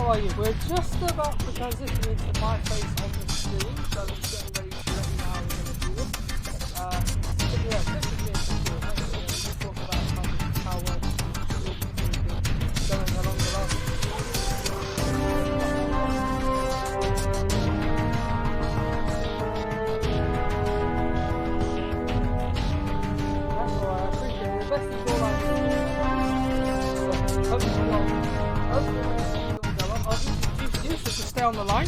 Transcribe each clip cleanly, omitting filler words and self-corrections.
are you? We're just about to transition into my face on the stream, so I'm getting ready to let you know how we're going to do this. Typically it's a Q&A, we just talk about how the stream has been going along the last few That's alright, I appreciate it. The best is all I can do. I'll introduce you, so just stay on the line.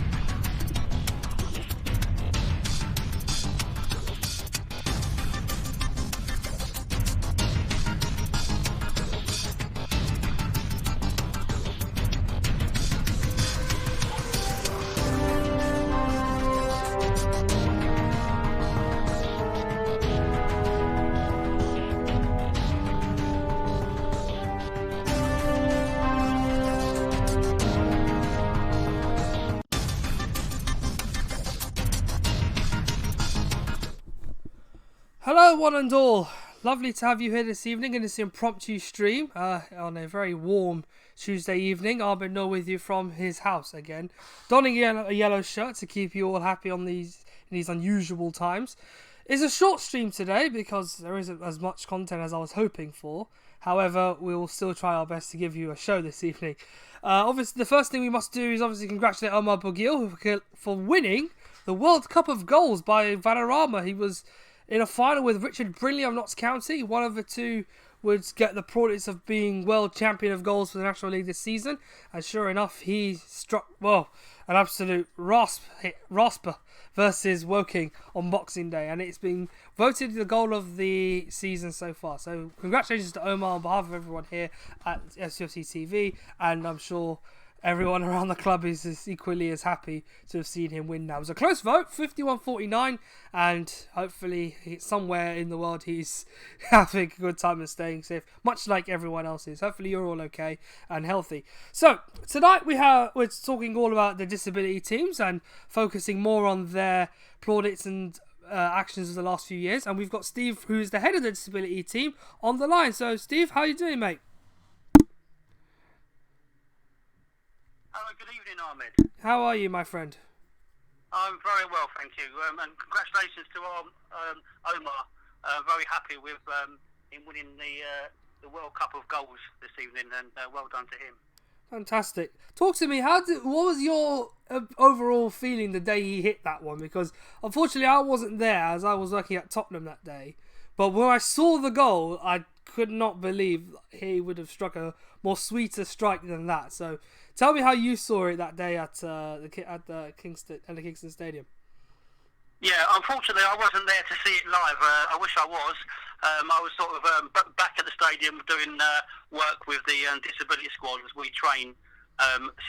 Hello one and all, lovely to have you here this evening in this impromptu stream on a very warm Tuesday evening. Arbin with you from his house again, donning a yellow shirt to keep you all happy in these unusual times. It's a short stream today because there isn't as much content as I was hoping for. However, we will still try our best to give you a show this evening. Obviously, the first thing we must do is obviously congratulate Omar Bugil for winning the World Cup of Goals by Vanarama. He was in a final with Richard Brinley of Notts County. One of the two would get the plaudits of being world champion of goals for the National League this season. And sure enough, he struck, an absolute rasper versus Woking on Boxing Day. And it's been voted the goal of the season so far. So congratulations to Omar on behalf of everyone here at SUFC TV. And I'm sure everyone around the club is equally as happy to have seen him win now. It was a close vote, 51-49, and hopefully somewhere in the world he's having a good time and staying safe, much like everyone else is. Hopefully you're all okay and healthy. So tonight we're talking all about the disability teams and focusing more on their plaudits and actions of the last few years. And we've got Steve, who's the head of the disability team, on the line. So Steve, how are you doing, mate? Hello, good evening, Ahmed. How are you, my friend? I'm very well, thank you. And congratulations to Omar. Very happy with him winning the World Cup of Goals this evening, and well done to him. Fantastic. Talk to me. What was your overall feeling the day he hit that one? Because unfortunately, I wasn't there as I was working at Tottenham that day. But when I saw the goal, I could not believe he would have struck a more sweeter strike than that. So tell me how you saw it that day at the Kingston Stadium. Yeah, unfortunately, I wasn't there to see it live. I wish I was. I was sort of back at the stadium doing work with the disability squad as we train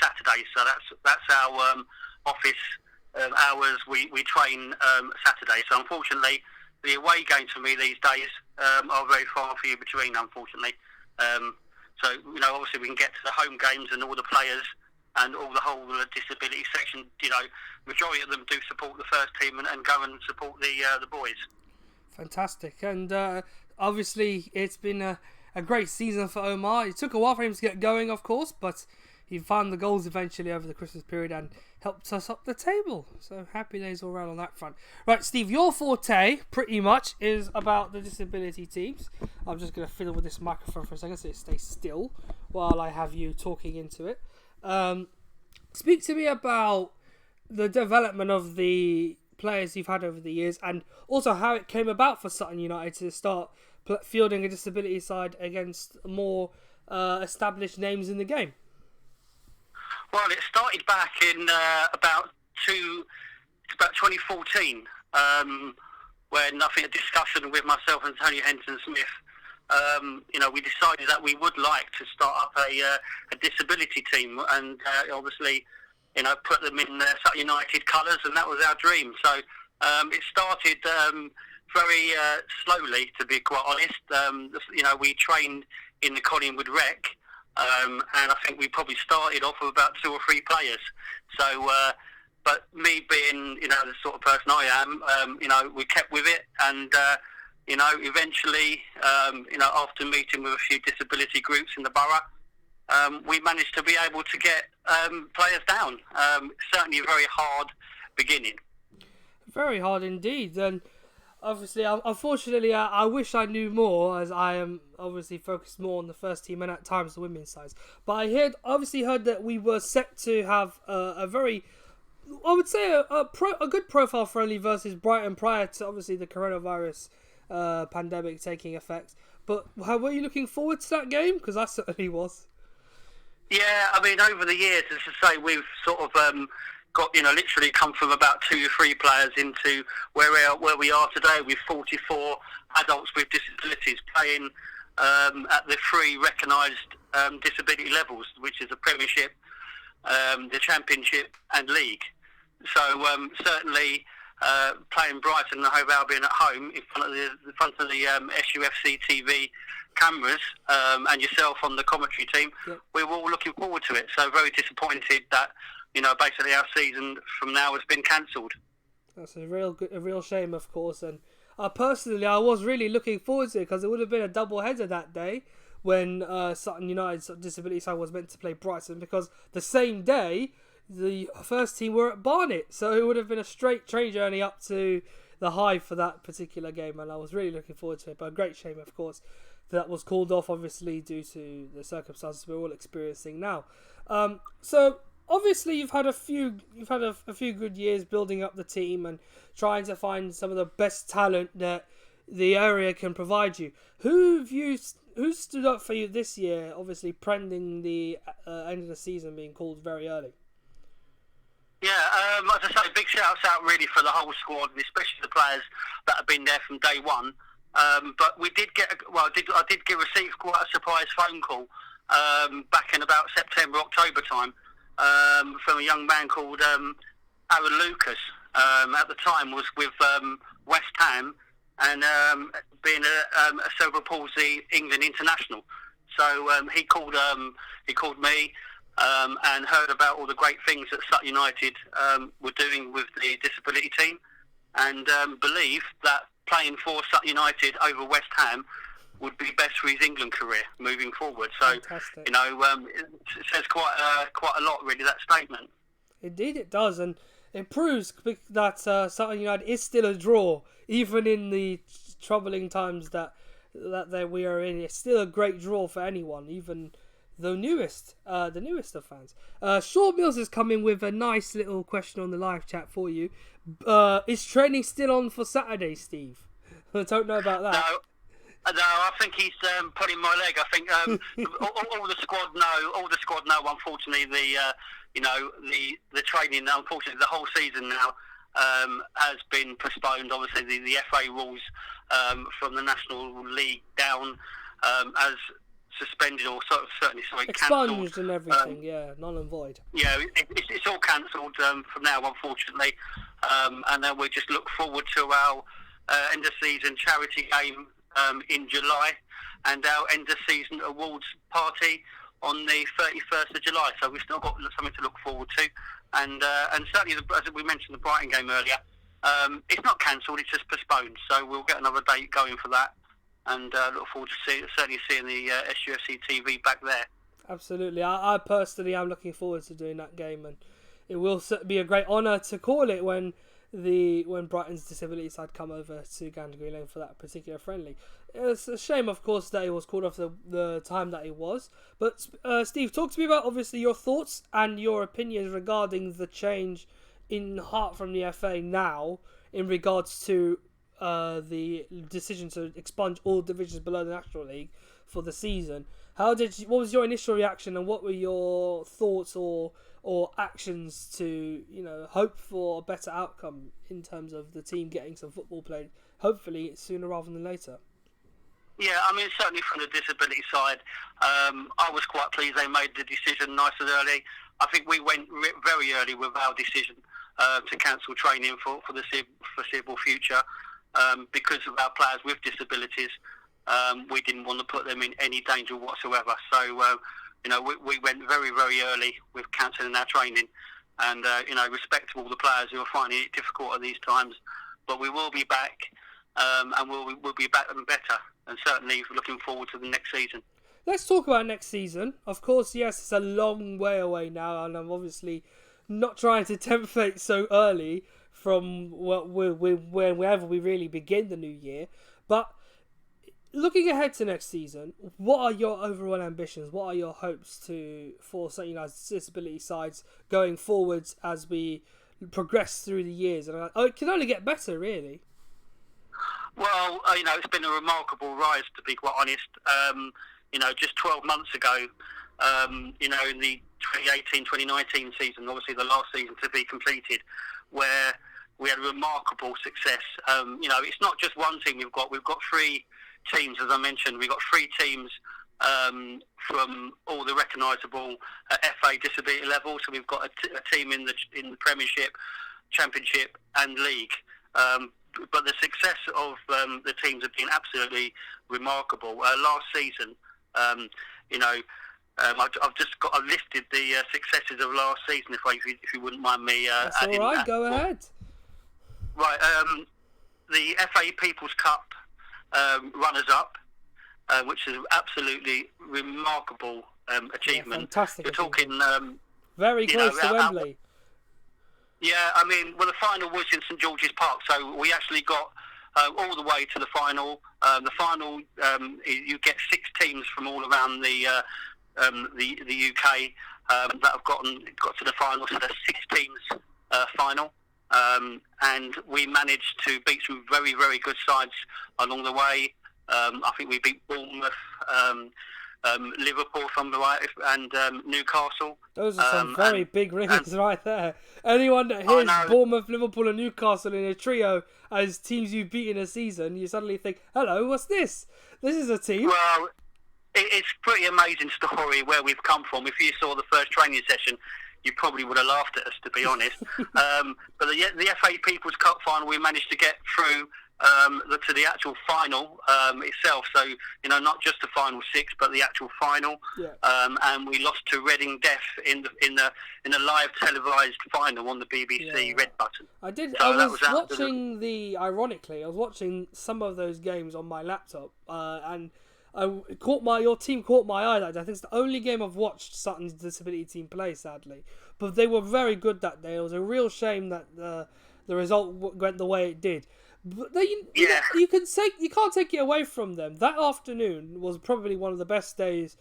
Saturdays. So that's our office hours. We train Saturday. So unfortunately, the away games for me these days are very far and few between, unfortunately. So, obviously we can get to the home games and all the players and all the whole disability section, majority of them do support the first team and go and support the boys. Fantastic. And obviously it's been a great season for Omar. It took a while for him to get going, of course, but he found the goals eventually over the Christmas period and helped us up the table. So happy days all around on that front. Right, Steve, your forte pretty much is about the disability teams. I'm just going to fiddle with this microphone for a second so it stays still while I have you talking into it. Speak to me about the development of the players you've had over the years and also how it came about for Sutton United to start fielding a disability side against more established names in the game. Well, it started back in about 2014, when I think a discussion with myself and Tony Henson-Smith, we decided that we would like to start up a disability team and obviously, put them in Sutton United colours, and that was our dream. So it started very slowly, to be quite honest. We trained in the Collingwood Rec. And I think we probably started off with about 2 or 3 players. So, but me being, the sort of person I am, we kept with it. And, eventually, after meeting with a few disability groups in the borough, we managed to be able to get players down. Certainly a very hard beginning. Very hard indeed. And obviously, unfortunately, I wish I knew more, as I am obviously focused more on the first team and at times the women's sides. But I obviously heard that we were set to have a very, I would say, a good profile friendly versus Brighton prior to obviously the coronavirus pandemic taking effect. But how were you looking forward to that game? Because I certainly was. Yeah, I mean, over the years, as I say, we've sort of got, literally come from about 2 or 3 players into where we are today with 44 adults with disabilities playing at the 3 recognised disability levels, which is the Premiership, the Championship and League. So certainly playing Brighton and Hove Albion at home in front of the SUFC TV cameras and yourself on the commentary team, yep. We were all looking forward to it. So very disappointed that basically our season from now has been cancelled. That's a real shame, of course. And personally, I was really looking forward to it because it would have been a double header that day when Sutton United's disability side was meant to play Brighton, because the same day the first team were at Barnet, so it would have been a straight train journey up to the Hive for that particular game, and I was really looking forward to it. But a great shame, of course, that was called off, obviously due to the circumstances we're all experiencing now. So obviously you've had a few good years building up the team and trying to find some of the best talent that the area can provide you. Who stood up for you this year, obviously pending the end of the season being called very early? Yeah, as I say, big shouts out really for the whole squad, especially the players that have been there from day one. But we did I did receive quite a surprise phone call back in about September, October time from a young man called Aaron Lucas. At the time was with West Ham and being a cerebral palsy England international. So he called me. And heard about all the great things that Sutton United were doing with the disability team, and believed that playing for Sutton United over West Ham would be best for his England career moving forward. So, fantastic. It says quite a lot, really, that statement. Indeed it does, and it proves that Sutton United is still a draw, even in the troubling times that we are in. It's still a great draw for anyone, even the newest of fans. Shaw Mills has come in with a nice little question on the live chat for you. Is training still on for Saturday, Steve? I don't know about that. No, I think he's pulling my leg. I think all the squad know. Unfortunately, the training. Unfortunately, the whole season now has been postponed. Obviously, the FA rules from the National League down as suspended or certainly expunged cancelled and everything. Null and void. Yeah, it's all cancelled from now, unfortunately, and then we just look forward to our end of season charity game in July and our end of season awards party on the 31st of July. So we've still got something to look forward to, and certainly as we mentioned the Brighton game earlier, it's not cancelled, it's just postponed. So we'll get another date going for that. And look forward to certainly seeing the SUFC TV back there. Absolutely. I personally am looking forward to doing that game, and it will be a great honour to call it when Brighton's disability side come over to Gander Green Lane for that particular friendly. It's a shame, of course, that it was called off the time that it was. But Steve, talk to me about obviously your thoughts and your opinions regarding the change in heart from the FA now in regards to the decision to expunge all divisions below the National League for the season. What was your initial reaction, and what were your thoughts or actions to hope for a better outcome in terms of the team getting some football played, hopefully sooner rather than later? Yeah, I mean, certainly from the disability side, I was quite pleased they made the decision nice and early. I think we went very early with our decision to cancel training for the foreseeable future. Because of our players with disabilities, we didn't want to put them in any danger whatsoever. So, we went very, very early with cancelling our training, and respect to all the players who are finding it difficult at these times. But we will be back, and we'll be back and better, and certainly looking forward to the next season. let's talk about next season. Of course, yes, it's a long way away now, and I'm obviously not trying to tempt fate so early from whenever we really begin the new year. But looking ahead to next season, what are your overall ambitions? What are your hopes for St United's disability sides going forwards as we progress through the years? And it can only get better, really. Well, it's been a remarkable rise, to be quite honest. Just 12 months ago, in the 2018-2019 season, obviously the last season to be completed, where we had remarkable success. It's not just one team we've got three teams, as I mentioned. We've got three teams from all the recognisable FA disability levels. So we've got a team in the Premiership, Championship and League. But the success of the teams have been absolutely remarkable. Last season, I've listed the successes of last season. If you wouldn't mind me That's adding all right. that. Go ahead. Right. The FA People's Cup runners-up, which is absolutely remarkable achievement. Yeah, fantastic. You're talking very close to Wembley. The final was in St George's Park, so we actually got all the way to the final. The final, you get 6 teams from all around the UK that have got to the final, so there's 6 teams final. And we managed to beat some very, very good sides along the way. I think we beat Bournemouth, Liverpool, if I'm right, and Newcastle. Those are some very big ringers right there. Anyone that hears Bournemouth, Liverpool and Newcastle in a trio as teams you've beaten a season, you suddenly think, hello, what's this? This is a team. Well, it's a pretty amazing story where we've come from. If you saw the first training session, you probably would have laughed at us, to be honest. But the FA People's Cup final, we managed to get through to the actual final itself. So, not just the final 6, but the actual final. Yeah. And we lost to Reading Deaf in the live televised final on the BBC Red Button. Ironically, I was watching some of those games on my laptop, and your team caught my eye that day. I think it's the only game I've watched Sutton's disability team play, sadly. But they were very good that day. It was a real shame that the result went the way it did. But you can't take it away from them. That afternoon was probably one of the best days,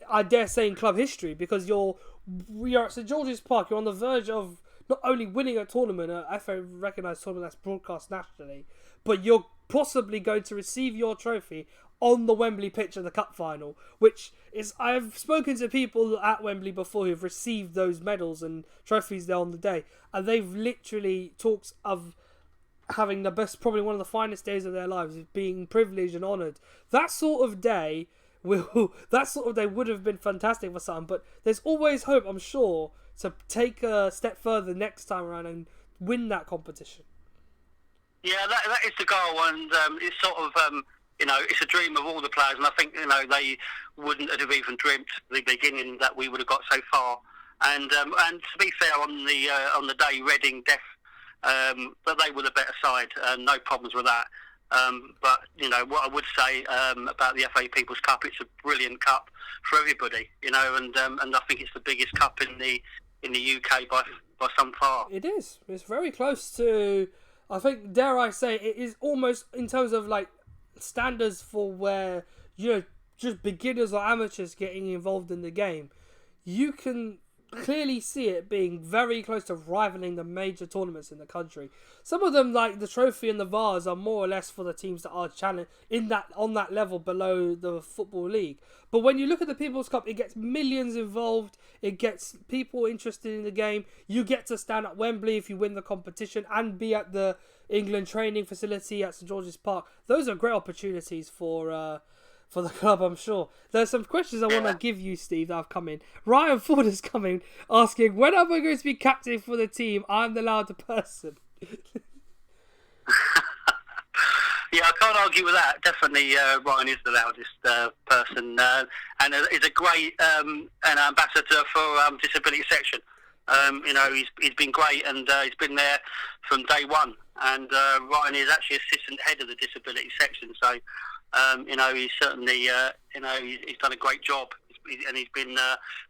I dare say, in club history, because you're at St George's Park. You're on the verge of not only winning a tournament, a FA recognised tournament that's broadcast nationally, but you're possibly going to receive your trophy on the Wembley pitch of the cup final, which is, I've spoken to people at Wembley before who've received those medals and trophies there on the day, and they've literally talked of having the best, probably one of the finest days of their lives, being privileged and honoured. That sort of day would have been fantastic for Sutton, but there's always hope, I'm sure, to take a step further next time around and win that competition. Yeah, that is the goal, and it's sort of it's a dream of all the players, and I think they wouldn't have even dreamt at the beginning that we would have got so far. And to be fair, on the day, Reading Deaf, but they were the better side, no problems with that. But what I would say about the FA People's Cup, it's a brilliant cup for everybody, and I think it's the biggest cup in the UK by some far. It is. It's very close to. I think, dare I say, it is almost in terms of like standards for where just beginners or amateurs getting involved in the game. You can clearly see it being very close to rivaling the major tournaments in the country. Some of them, like the trophy and the vase, are more or less for the teams that are challenged on that level below the Football League. But when you look at the People's Cup, it gets millions involved. It gets people interested in the game. You get to stand at Wembley if you win the competition and be at the England training facility at St George's Park. Those are great opportunities for the club, I'm sure. There's some questions I want to give you, Steve, that have come in. Ryan Ford is coming, asking, when am I going to be captain for the team? I'm the louder person. Yeah, I can't argue with that. Definitely, Ryan is the loudest person, and is a great an ambassador for disability section. He's been great, and he's been there from day one. And Ryan is actually assistant head of the disability section, so He's certainly, he's done a great job, and he's been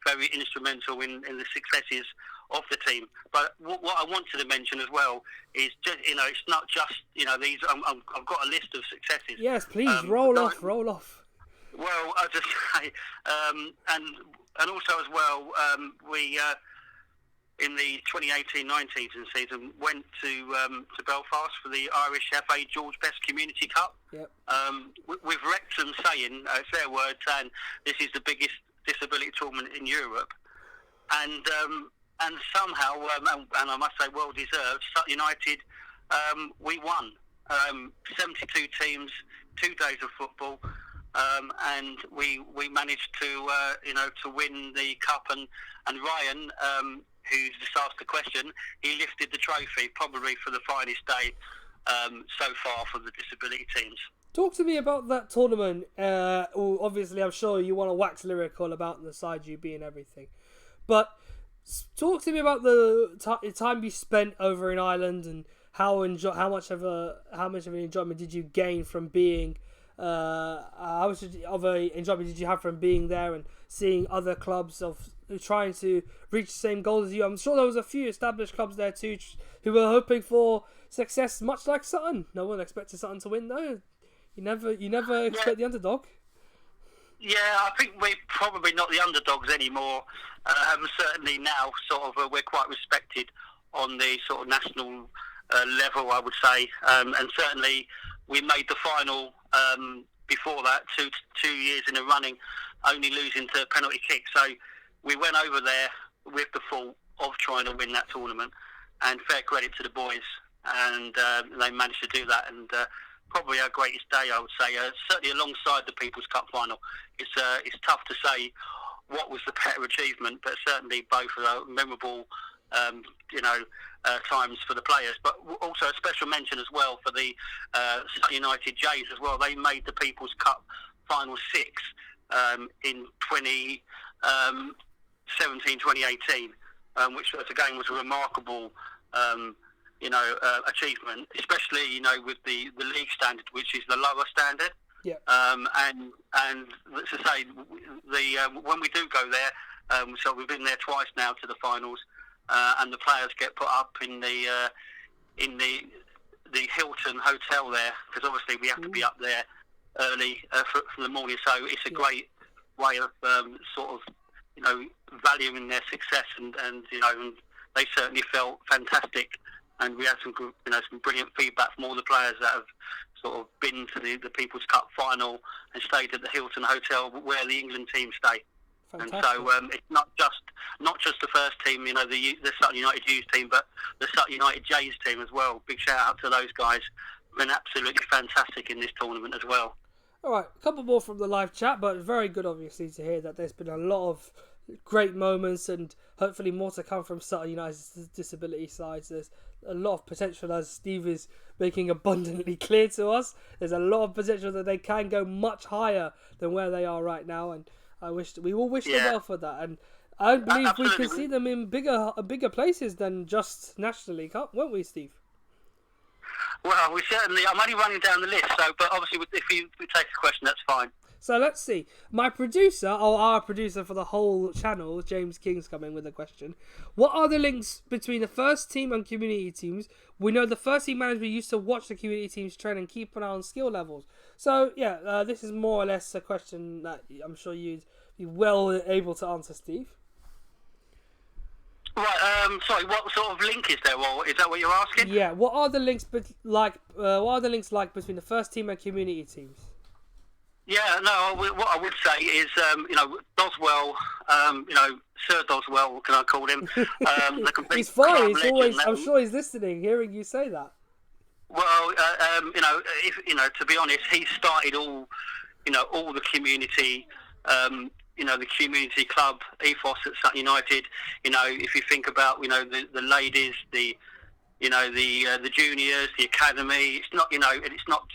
very instrumental in the successes of the team. But what I wanted to mention as well is, just, it's not just, these. I've got a list of successes. Yes, please roll off. Well, I'll just say, and also as well, we in the 2018-19 season went to Belfast for the Irish FA George Best Community Cup. Yep. With Wrexham saying, it's their word, saying this is the biggest disability tournament in Europe, and somehow, and I must say, well deserved. Sutton United, we won. 72 teams, 2 days of football. And we managed to win the cup, and Ryan, who's just asked the question, he lifted the trophy probably for the finest day so far for the disability teams. Talk to me about that tournament. Obviously, I'm sure you want to wax lyrical about the side you be and everything, but talk to me about the time you spent over in Ireland and how much of an enjoyment did you gain from being. How much of a enjoyment did you have from being there and seeing other clubs trying to reach the same goals as you? I'm sure there was a few established clubs there too who were hoping for success, much like Sutton. No one expected Sutton to win, though. You never expect the underdog. Yeah, I think we're probably not the underdogs anymore. Certainly now, we're quite respected on the sort of national level, I would say, and certainly we made the final before that two years in a running, only losing to penalty kick. So we went over there with the thought of trying to win that tournament, and fair credit to the boys, and they managed to do that. And probably our greatest day, I would say, certainly alongside the People's Cup final. It's tough to say what was the better achievement, but certainly both are memorable. Times for the players, but also a special mention as well for the Sutton United Jays as well. They made the People's Cup Final 6 in 2017-2018, which again was a remarkable achievement, especially with the league standard, which is the lower standard. Yeah. And to say when we do go there, so we've been there twice now to the finals. And the players get put up in the Hilton Hotel there, because obviously we have to be up there early for the morning. So it's a great way of valuing their success, and they certainly felt fantastic. And we had some brilliant feedback from all the players that have sort of been to the People's Cup final and stayed at the Hilton Hotel where the England team stay. Fantastic. And so it's not just the first team, the Sutton United youth team, but the Sutton United Jays team as well. Big shout out to those guys. Been absolutely fantastic in this tournament as well. All right, a couple more from the live chat, but very good, obviously, to hear that there's been a lot of great moments and hopefully more to come from Sutton United's disability sides. There's a lot of potential, as Steve is making abundantly clear to us. There's a lot of potential that they can go much higher than where they are right now, and we will wish them well for that, and I believe we can see them in bigger places than just nationally, won't we, Steve? Well, we certainly. I'm only running down the list, but obviously, if you take a question, that's fine. So let's see. My producer, or our producer for the whole channel, James King's coming with a question. What are the links between the first team and community teams? We know the first team management used to watch the community teams train and keep an eye on skill levels. So yeah, this is more or less a question that I'm sure you'd be well able to answer, Steve. Right. Sorry. What sort of link is there? Or is that what you're asking? Yeah. What are the links like between the first team and community teams? Yeah, no, what I would say is, Doswell, Sir Doswell, can I call him? The complete he's fine, he's legend, always, I'm sure he's listening, hearing you say that. Well, to be honest, he started all the community, the community club ethos at Sutton United. If you think about, the ladies, the juniors, the academy, it's not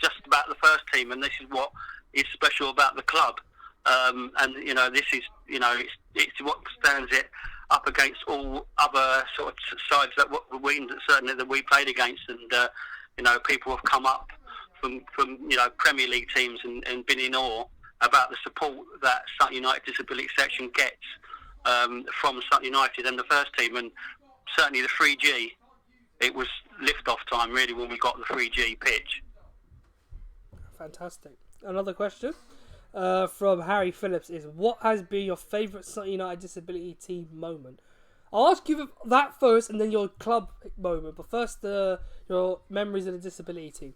just about the first team, and this is what is special about the club, this is it's what stands it up against all other sort of sides that we played against, and people have come up from Premier League teams and been in awe about the support that Sutton United Disability Section gets from Sutton United and the first team, and certainly the 3G. It was lift-off time really when we got the 3G pitch. Fantastic. Another question from Harry Phillips is, what has been your favourite Sutton United Disability team moment? I'll ask you that first and then your club moment, but first your memories of the disability team.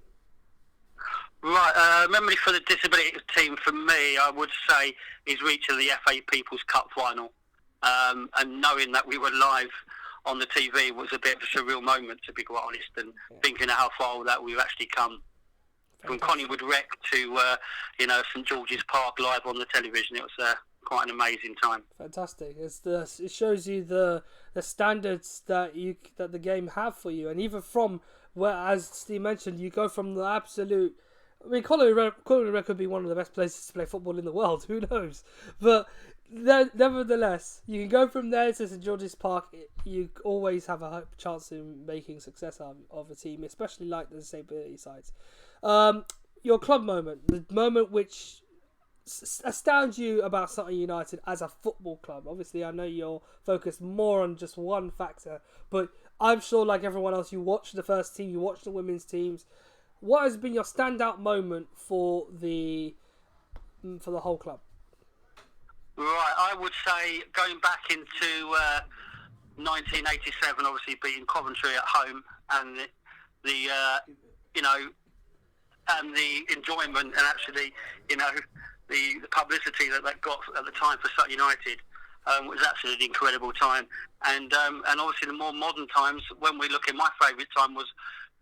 Right, memory for the disability team for me, I would say, is reaching the FA People's Cup final. And knowing that we were live on the TV was a bit of a surreal moment, to be quite honest, and thinking of how far that we've actually come. From Collingwood Rec to St George's Park live on the television, it was quite an amazing time. Fantastic! It shows you the standards that the game have for you, and even from where, as Steve mentioned, you go from the absolute. I mean, Collingwood Rec could be one of the best places to play football in the world. Who knows? But nevertheless, you can go from there to St George's Park. You always have a chance in making success of a team, especially like the disability sides. Your club moment, the moment which astounds you about Sutton United as a football club. Obviously, I know you're focused more on just one factor, but I'm sure, like everyone else, you watch the first team, you watch the women's teams. What has been your standout moment for the whole club? Right, I would say going back into 1987, obviously beating Coventry at home, and the enjoyment and actually the publicity that got at the time for Sutton United was absolutely incredible time, and obviously the more modern times when we look at my favourite time was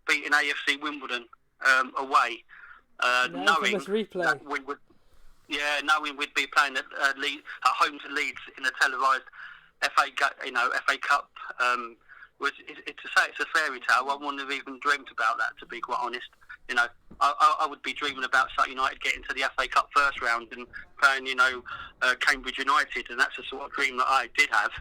beating AFC Wimbledon away, knowing that we would. Yeah, knowing we'd be playing at home to Leeds in a televised FA Cup, to say it's a fairy tale. I wouldn't have even dreamt about that, to be quite honest. I would be dreaming about Sutton United getting to the FA Cup first round and playing, Cambridge United, and that's the sort of dream that I did have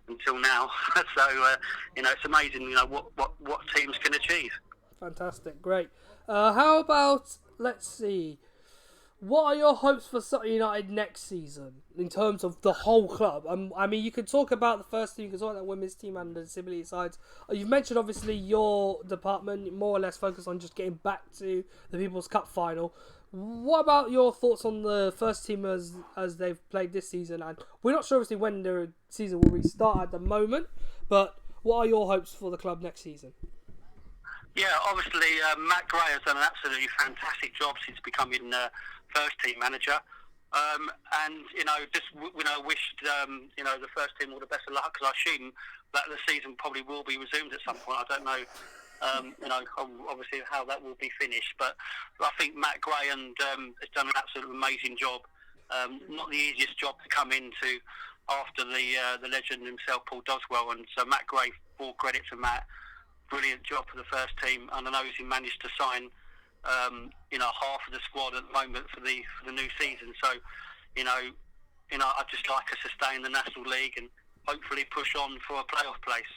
until now. So, it's amazing, what teams can achieve. Fantastic, great. How about, let's see. What are your hopes for Sutton United next season in terms of the whole club? I mean, you can talk about the first team, you can talk about the women's team and the disability sides. You've mentioned, obviously, your department more or less focused on just getting back to the People's Cup final. What about your thoughts on the first team as they've played this season? And we're not sure, obviously, when the season will restart at the moment, but what are your hopes for the club next season? Yeah, obviously, Matt Gray has done an absolutely fantastic job since becoming first team manager, and wished the first team all the best of luck, because I assume that the season probably will be resumed at some point. I don't know, obviously how that will be finished, but I think Matt Gray has done an absolutely amazing job. Not the easiest job to come into after the legend himself, Paul Doswell, and so Matt Gray, full credit to Matt. Brilliant job for the first team, and I know he managed to sign half of the squad at the moment for the new season. So, I'd just like us to stay in the National League and hopefully push on for a playoff place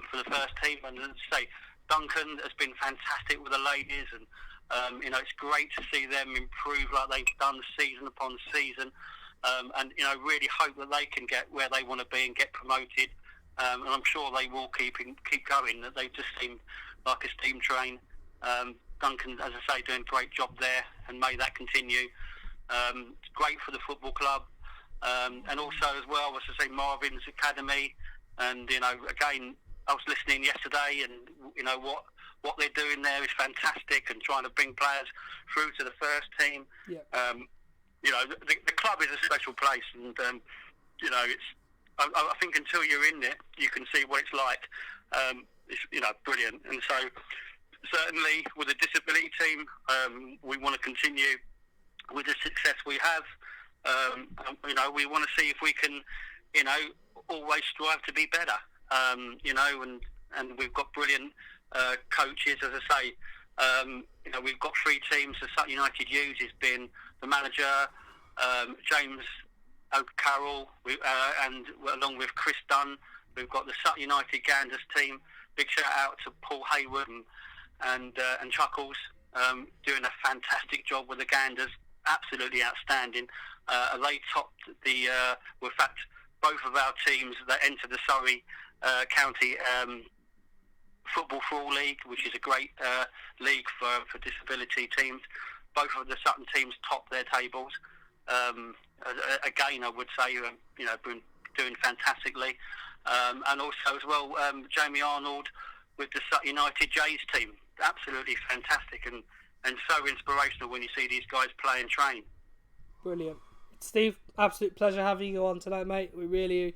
for the first team. And as I say, Duncan has been fantastic with the ladies, and it's great to see them improve like they've done season upon season, and really hope that they can get where they want to be and get promoted. And I'm sure they will keep going. That they just seem like a steam train. Duncan, as I say, doing a great job there, and may that continue. It's great for the football club, and also as well, as I say, Marvin's Academy. And again, I was listening yesterday, and what they're doing there is fantastic, and trying to bring players through to the first team. Yeah. The club is a special place, and it's. I think until you're in it, you can see what it's like. It's brilliant, and so certainly with the disability team, we want to continue with the success we have. We want to see if we can, always strive to be better. And we've got brilliant coaches, as I say. We've got 3 teams. The Sutton United Youth has been the manager, James O'Carroll, and along with Chris Dunn, we've got the Sutton United Ganders team. Big shout out to Paul Hayward and Chuckles, doing a fantastic job with the Ganders, absolutely outstanding. They topped in fact, both of our teams that entered the Surrey County Football for All League, which is a great league for disability teams. Both of the Sutton teams topped their tables. Again, I would say, been doing fantastically. And also as well, Jamie Arnold with the Sutton United Jays team. Absolutely fantastic and so inspirational when you see these guys play and train. Brilliant. Steve, absolute pleasure having you on tonight, mate. We really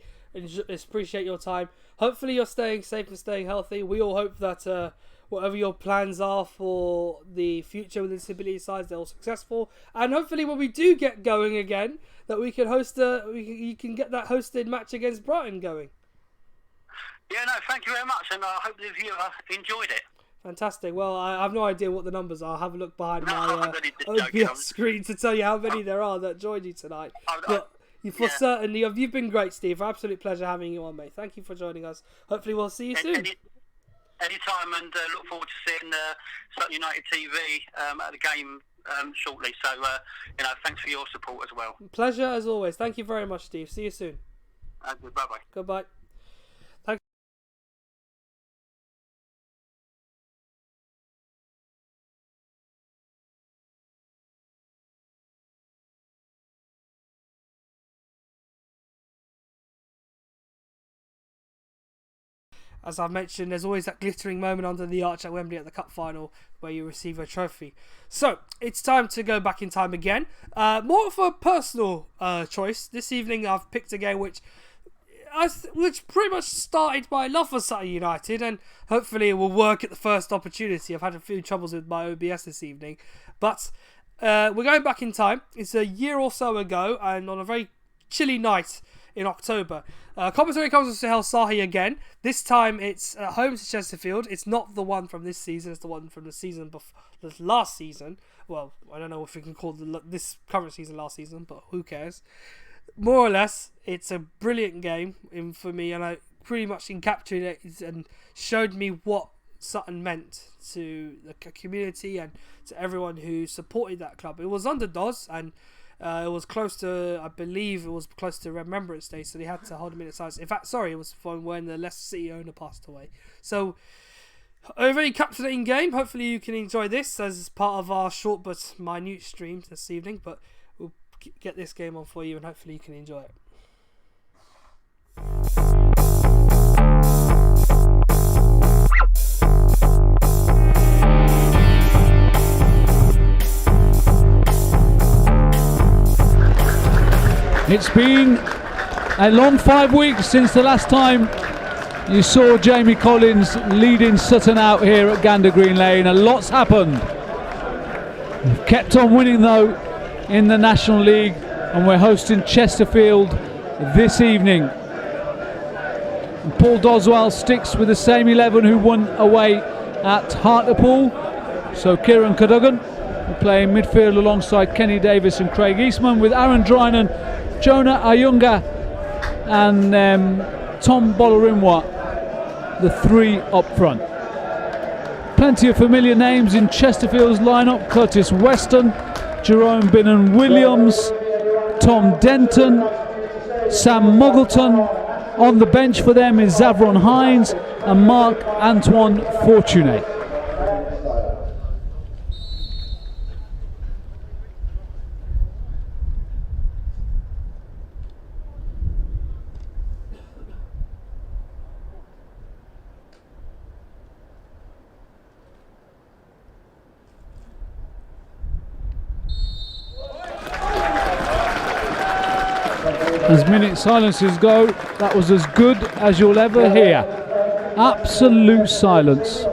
appreciate your time. Hopefully you're staying safe and staying healthy. We all hope that whatever your plans are for the future with the disability sides, they're all successful. And hopefully when we do get going again, that we can you can get that hosted match against Brighton going. Yeah, no, thank you very much, and I hope the viewer enjoyed it. Fantastic. Well, I have no idea what the numbers are. I'll have a look behind my OBS screen to tell you how many there are that joined you tonight. Certainly, you've been great, Steve. Absolute pleasure having you on, mate. Thank you for joining us. Hopefully we'll see you soon. Anytime, and look forward to seeing Sutton United TV at the game shortly. So, thanks for your support as well. Pleasure as always. Thank you very much, Steve. See you soon. Bye-bye. Goodbye. As I've mentioned, there's always that glittering moment under the arch at Wembley at the Cup Final where you receive a trophy. So, it's time to go back in time again. More of a personal choice. This evening I've picked a game which pretty much started my love for Sutton United, and hopefully it will work at the first opportunity. I've had a few troubles with my OBS this evening. But we're going back in time. It's a year or so ago, and on a very chilly night in October. Commentary comes to Sahel Sahi again. This time it's at home to Chesterfield. It's not the one from this season. It's the one from the last season. Well, I don't know if we can call this current season last season, but who cares? More or less, it's a brilliant game for me, and I pretty much encapsulated it and showed me what Sutton meant to the community and to everyone who supported that club. It was under Dawes, and it was close to, I believe it was close to Remembrance Day, so they had to hold a minute silence. In fact, it was from when the Leicester City owner passed away. So, a very captivating game. Hopefully you can enjoy this as part of our short but minute stream this evening, but we'll get this game on for you and hopefully you can enjoy it. It's been a long 5 weeks since the last time you saw Jamie Collins leading Sutton out here at Gander Green Lane. A lot's happened. We've kept on winning though in the National League, and we're hosting Chesterfield this evening. And Paul Doswell sticks with the same 11 who won away at Hartlepool. So Kieran Cadogan will play in midfield alongside Kenny Davis and Craig Eastman, with Aaron Drynan, Jonah Ayunga and Tom Bolarimwa, the three up front. Plenty of familiar names in Chesterfield's lineup: Curtis Weston, Jerome Binnan-Williams, Tom Denton, Sam Muggleton. On the bench for them is Zavron Hines and Marc-Antoine Fortuné. As minute silences go, that was as good as you'll ever hear. Absolute silence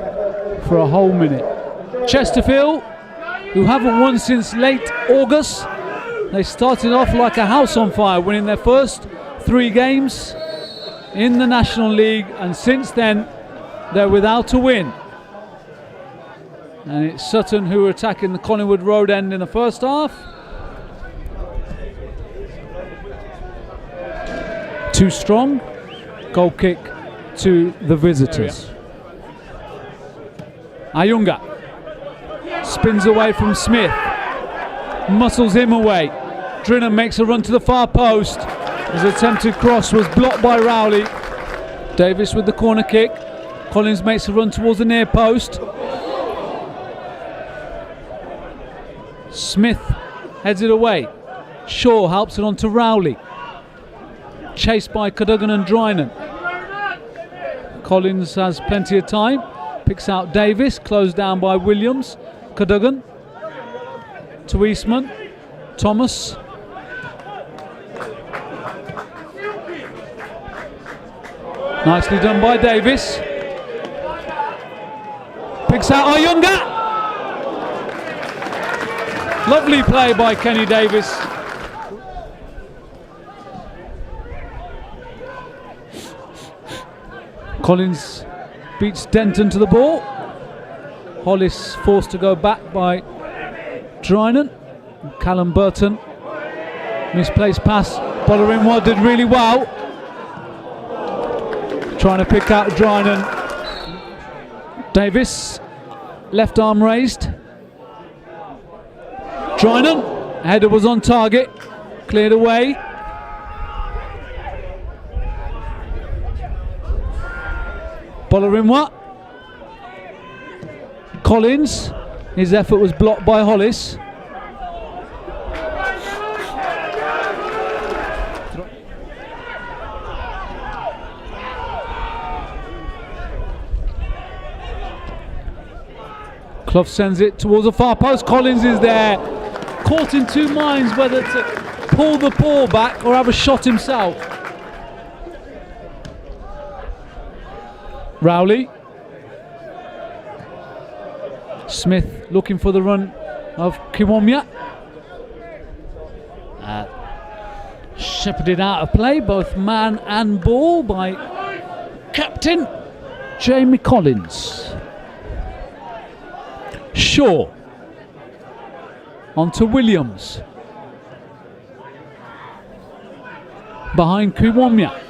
for a whole minute. Chesterfield, who haven't won since late August, they started off like a house on fire, winning their first 3 games in the National League, and since then they're without a win. And it's Sutton who are attacking the Collingwood Road end in the first half. Too strong, goal kick to the visitors. Ayunga Spins away from Smith. Muscles him away. Drinan makes a run to the far post. His attempted cross was blocked by Rowley. Davis with the corner kick. Collins makes a run towards the near post. Smith heads it away. Shaw helps it on to Rowley. Chased by Cadogan and Drinan. Collins has plenty of time. Picks out Davis. Closed down by Williams. Cadogan to Eastman. Thomas. Nicely done by Davis. Picks out Ayunga. Lovely play by Kenny Davis. Collins beats Denton to the ball. Hollis forced to go back by Drinan. Callum Burton. Misplaced pass. Bolarinwa did really well. Trying to pick out Drinan. Davis. Left arm raised. Drinan. Header was on target. Cleared away. Bolarinwa. Collins. His effort was blocked by Hollis. Clough sends it towards the far post. Collins is there. Caught in two minds whether to pull the ball back or have a shot himself. Rowley. Smith looking for the run of Kiwomya. Shepherded out of play, both man and ball, by captain Jamie Collins. Shaw. On to Williams. Behind Kiwomya.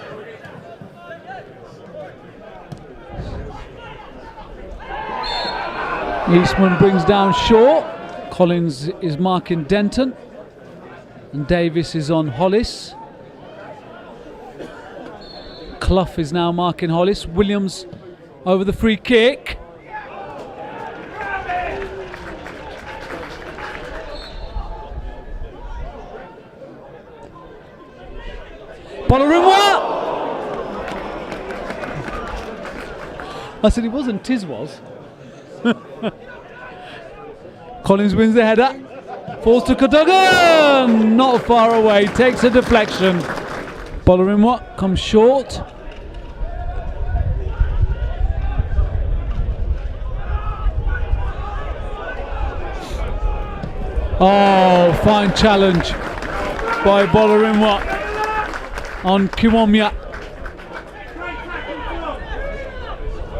Eastman brings down Shaw. Collins is marking Denton. And Davis is on Hollis. Clough is now marking Hollis. Williams over the free kick. Bolarinwa! I said it wasn't, Tiz was. Collins wins the header. Falls to Cadogan! Not far away. Takes a deflection. Bolarinwa comes short. Oh, fine challenge by Bolarinwa on Kiwomya.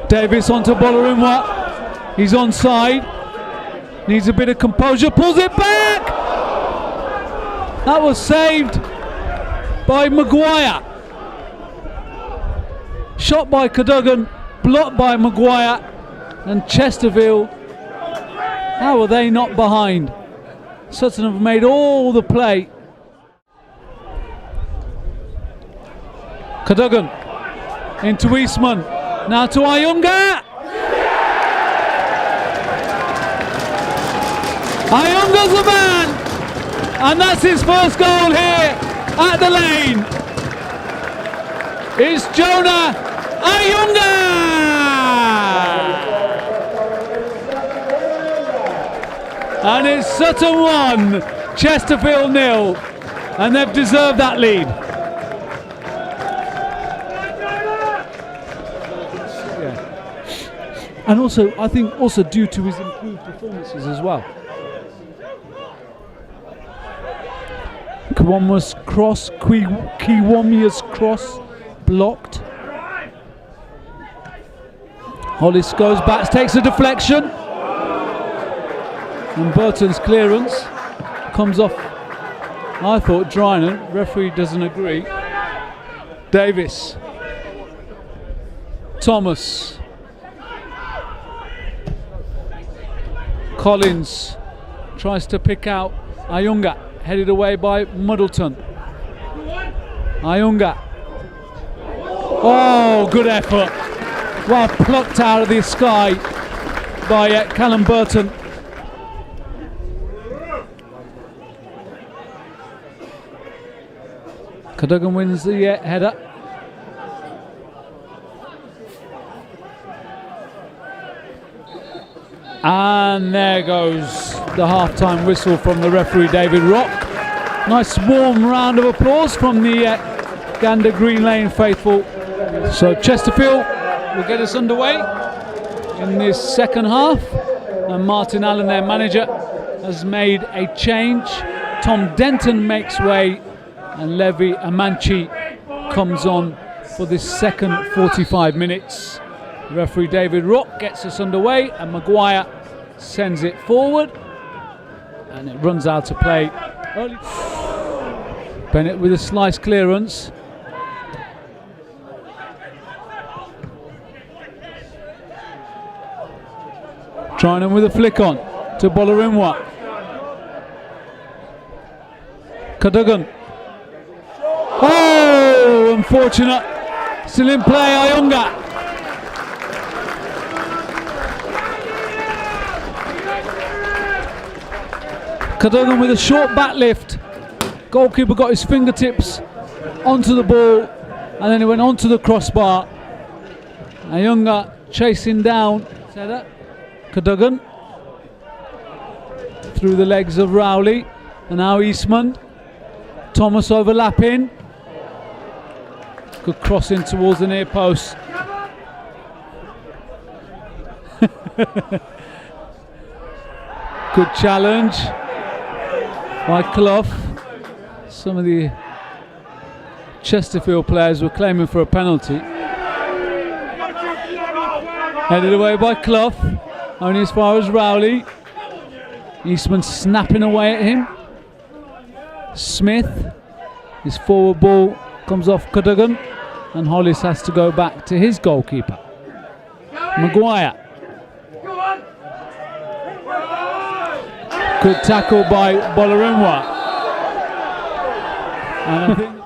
Davis onto Bolarinwa. He's onside. Needs a bit of composure. Pulls it back. That was saved by Maguire. Shot by Cadogan. Blocked by Maguire. And Chesterfield. How are they not behind? Sutton have made all the play. Cadogan into Eastman. Now to Ayunga. Ayunga's the man, and that's his first goal here at the Lane. It's Jonah Ayunga, and it's Sutton 1, Chesterfield 0, and they've deserved that lead. Yeah. And also, I think, also due to his improved performances as well. Kiwomya's cross blocked. Hollis goes back, takes a deflection, and Burton's clearance comes off. I thought Drinan. Referee doesn't agree. Davis. Thomas. Collins tries to pick out Ayunga, headed away by Muddleton. Ayunga. Oh, good effort. Well plucked out of the sky by Callum Burton. Cadogan wins the header. And there goes the half-time whistle from the referee, David Rock. Nice warm round of applause from the Gander Green Lane faithful. So Chesterfield will get us underway in this second half. And Martin Allen, their manager, has made a change. Tom Denton makes way and Levi Amanchi comes on for this second 45 minutes. Referee David Rock gets us underway and Maguire sends it forward and it runs out of play early. Bennett with a slice clearance. Trying him with a flick on to Bolarimwa. Cadogan. Oh, unfortunate. Still in play, Ayunga. Cadogan with a short back lift. Goalkeeper got his fingertips onto the ball and then it went onto the crossbar. Ayunga chasing down Cadogan through the legs of Rowley, and now Eastman. Thomas overlapping. Good cross in towards the near post. Good challenge by Clough. Some of the Chesterfield players were claiming for a penalty. Headed away by Clough, only as far as Rowley. Eastman snapping away at him. Smith, his forward ball comes off Cadogan, and Hollis has to go back to his goalkeeper. Maguire. Good tackle by Bolarimwa. And I think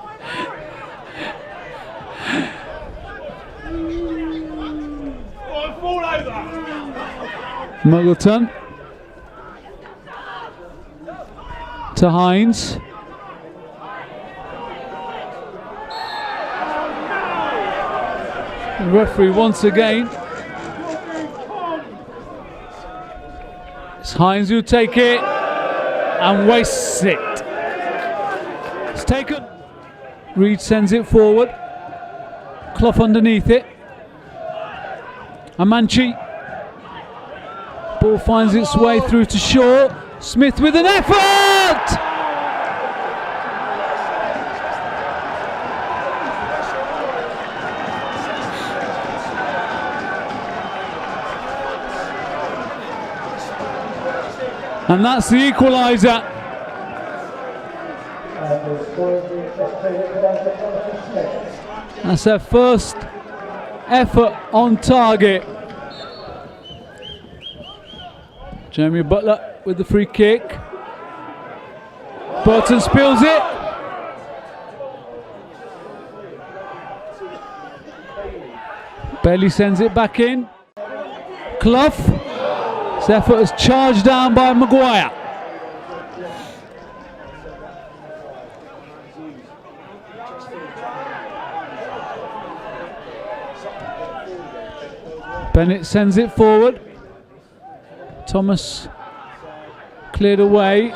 Muggleton to Hines. The referee once again. It's Hines who take it and wastes it. It's taken. Reed sends it forward. Clough underneath it. Amanchi. Ball finds its way through to Shaw. Smith with an effort! And that's the equaliser. That's their first effort on target. Jeremy Butler with the free kick. Burton spills it. Bailey sends it back in. Clough. His effort is charged down by Maguire. Bennett sends it forward. Thomas cleared away.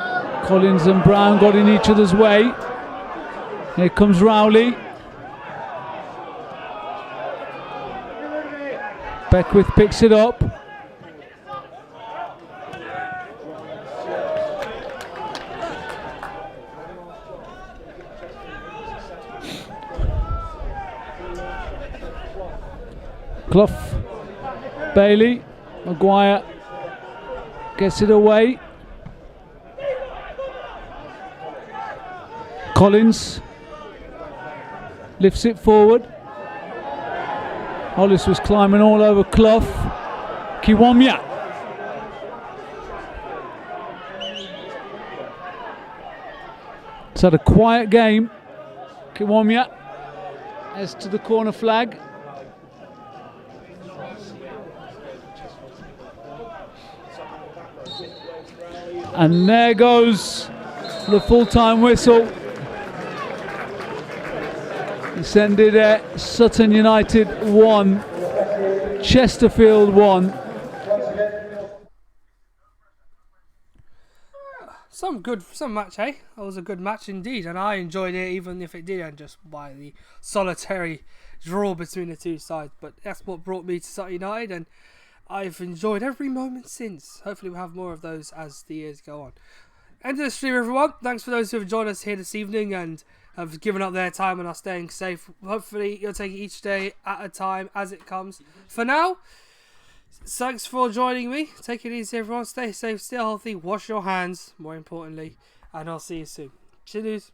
Collins and Brown got in each other's way. Here comes Rowley. Beckwith picks it up. Clough, Bailey, Maguire gets it away. Collins lifts it forward. Hollis was climbing all over Clough. Kiwomya It's had a quiet game. Kiwomya heads to the corner flag. And there goes the full-time whistle. It's ended Sutton United 1, Chesterfield 1. Some match, eh? That was a good match indeed, and I enjoyed it, even if it did end just by the solitary draw between the two sides. But that's what brought me to Sutton United, and I've enjoyed every moment since. Hopefully we'll have more of those as the years go on. End of the stream, everyone. Thanks for those who have joined us here this evening and have given up their time and are staying safe. Hopefully you'll take it each day at a time as it comes. For now, thanks for joining me. Take it easy, everyone. Stay safe, stay healthy, wash your hands, more importantly, and I'll see you soon. Cheers.